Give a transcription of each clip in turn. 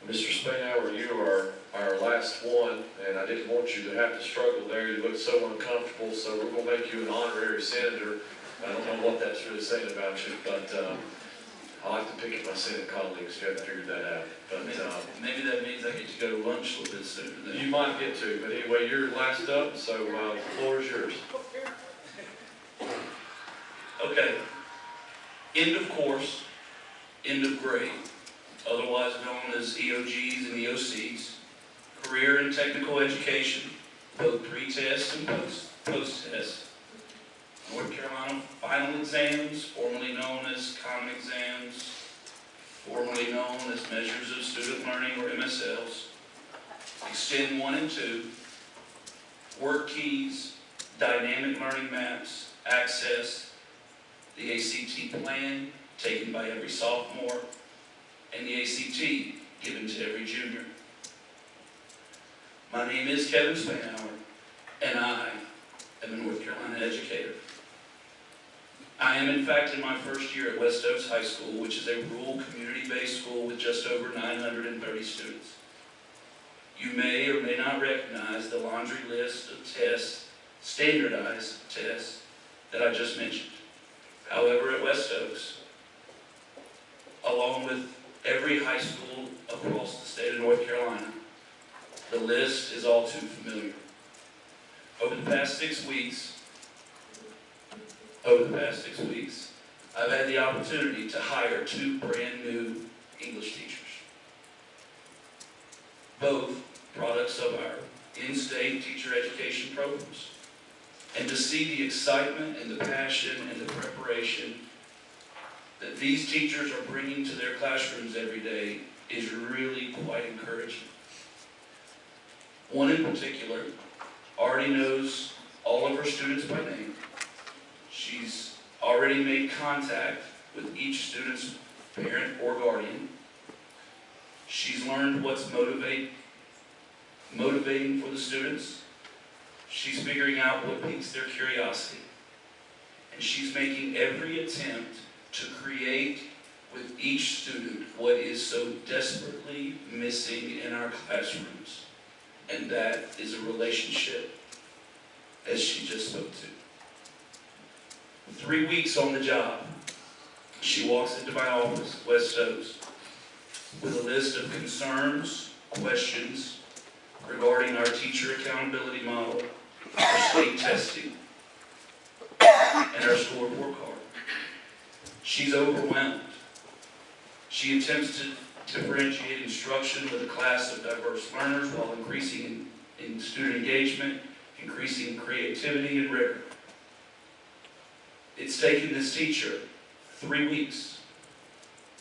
Mr. Spainhour, you are our last one, and I didn't want you to have to struggle there. You look so uncomfortable, so we're going to make you an honorary senator. I don't know what that's really saying about you, but I like to pick at my Senate colleagues. You haven't figured that out. But maybe that means I get to go to lunch a little bit sooner then. You might get to, but anyway, you're last up, so the floor is yours. Okay. End of course, end of grade, otherwise known as EOGs and EOCs, career and technical education, both pre-test and post-test, North Carolina final exams, formerly known as common exams, formerly known as measures of student learning or MSLs, Extend 1 and 2, work keys, dynamic learning maps, access, the ACT plan taken by every sophomore, and the ACT given to every junior. My name is Kevin Spainhour, and I am a North Carolina educator. I am in fact in my first year at West Stokes High School, which is a rural community-based school with just over 930 students. You may or may not recognize the laundry list of tests, standardized tests, that I just mentioned. However, at West Stokes, along with every high school across the state of North Carolina, the list is all too familiar. Over the past 6 weeks, I've had the opportunity to hire 2 brand new English teachers, both products of our in-state teacher education programs. And to see the excitement and the passion and the preparation that these teachers are bringing to their classrooms every day is really quite encouraging. One in particular already knows all of her students by name. She's already made contact with each student's parent or guardian. She's learned what's motivating for the students. She's figuring out what piques their curiosity. And she's making every attempt to create with each student what is so desperately missing in our classrooms. And that is a relationship, as she just spoke to. 3 weeks on the job, she walks into my office, West Stokes, with a list of concerns, questions regarding our teacher accountability model, our state testing, and our school report card. She's overwhelmed. She attempts to differentiate instruction with a class of diverse learners while increasing in student engagement, increasing creativity and rigor. It's taken this teacher 3 weeks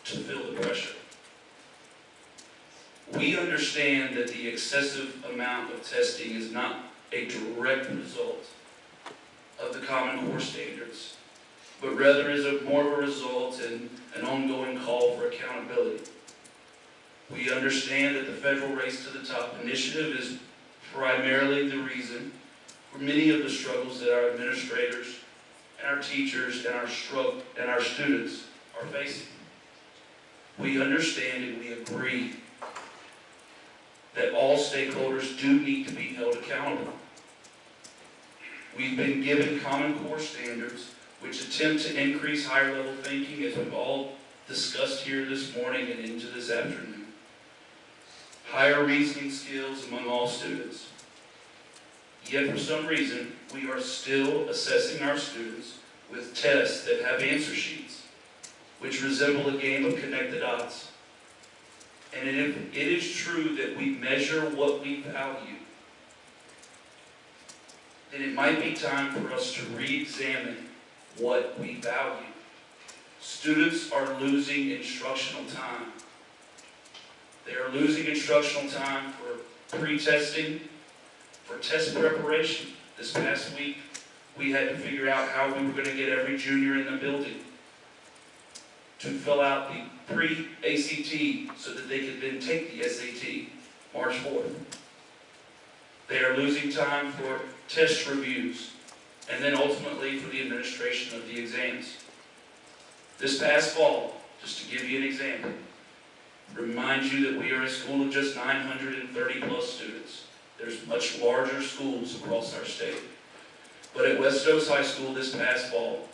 to feel the pressure. We understand that the excessive amount of testing is not a direct result of the Common Core standards, but rather is more of a result in an ongoing call for accountability. We understand that the Federal Race to the Top initiative is primarily the reason for many of the struggles that our administrators and our teachers and our students are facing. We understand and we agree that all stakeholders do need to be held accountable. We've been given Common Core standards which attempt to increase higher level thinking, as we've all discussed here this morning and into this afternoon. Higher reasoning skills among all students. Yet for some reason, we are still assessing our students with tests that have answer sheets, which resemble a game of connect the dots. And if it is true that we measure what we value, then it might be time for us to re-examine what we value. Students are losing instructional time. They are losing instructional time for pre-testing, for test preparation. This past week, we had to figure out how we were going to get every junior in the building to fill out the pre-ACT so that they could then take the SAT March 4th. They are losing time for test reviews and then ultimately for the administration of the exams. This past fall, just to give you an example, Remind you that we are a school of just 930 plus students. There's much larger schools across our state. But at West Stokes High School this past fall,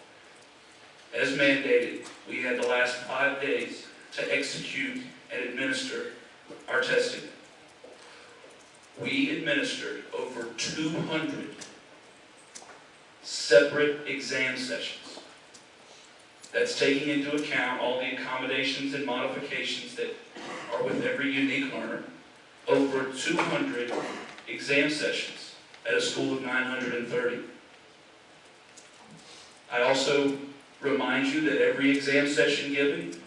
as mandated, we had the last 5 days to execute and administer our testing. We administered over 200 separate exam sessions. That's taking into account all the accommodations and modifications that are with every unique learner. Over 200 exam sessions at a school of 930. I also remind you that every exam session given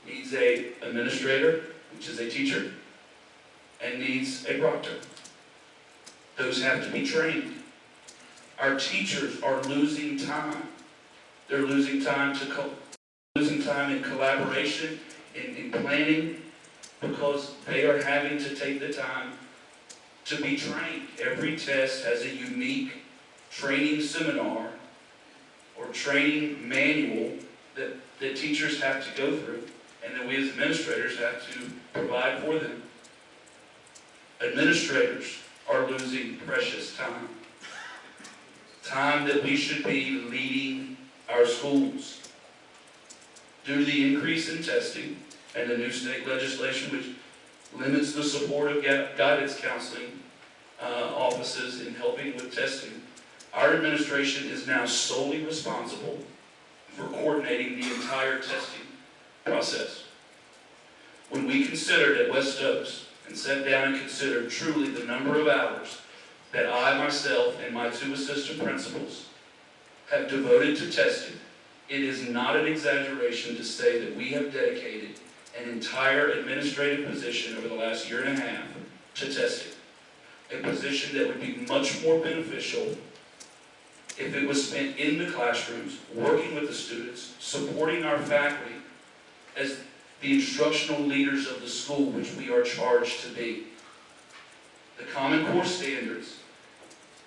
needs an administrator, which is a teacher, and needs a proctor. Those have to be trained. Our teachers are losing time. They're losing time in collaboration, in planning, because they are having to take the time to be trained. Every test has a unique training seminar or training manual that teachers have to go through, and that we as administrators have to provide for them. Administrators are losing precious time. Time that we should be leading our schools. Due to the increase in testing and the new state legislation which limits the support of guidance counseling offices in helping with testing, our administration is now solely responsible for coordinating the entire testing process. When we considered at West Stokes and sat down and considered truly the number of hours that I myself and my 2 assistant principals have devoted to testing, it is not an exaggeration to say that we have dedicated an entire administrative position over the last 1.5 years to testing. A position that would be much more beneficial if it was spent in the classrooms, working with the students, supporting our faculty as the instructional leaders of the school, which we are charged to be. The Common Core Standards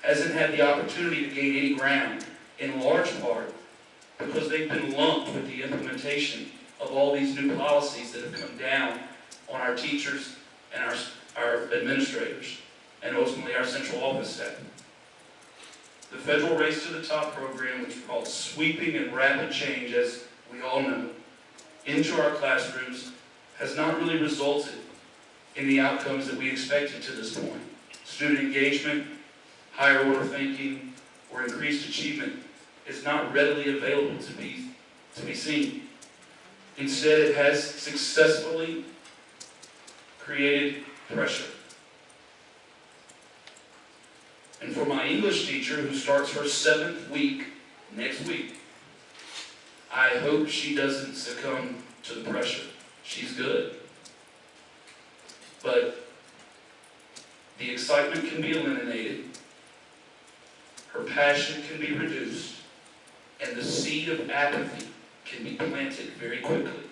hasn't had the opportunity to gain any ground, in large part because they've been lumped with the implementation of all these new policies that have come down on our teachers and our administrators, and ultimately our central office staff. The Federal Race to the Top program, which we call sweeping and rapid change, as we all know, into our classrooms, has not really resulted in the outcomes that we expected to this point. Student engagement, higher order thinking, or increased achievement is not readily available to be seen. Instead, it has successfully created pressure. And for my English teacher, who starts her 7th week next week, I hope she doesn't succumb to the pressure. She's good. But the excitement can be eliminated, her passion can be reduced, and the seed of apathy can be planted very quickly.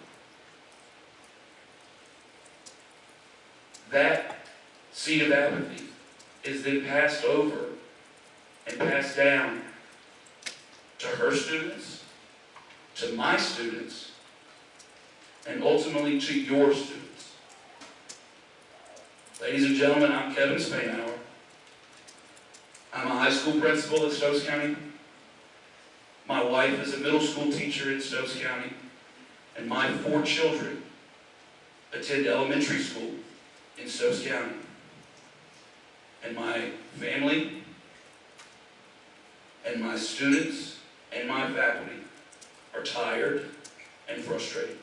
That seed of apathy is then passed over and passed down to her students, to my students, and ultimately to your students. Ladies and gentlemen, I'm Kevin Spainhour. I'm a high school principal at Stokes County. My wife is a middle school teacher in Stokes County, and my 4 children attend elementary school in Stokes County. And my family, and my students, and my faculty are tired and frustrated.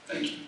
Thank you.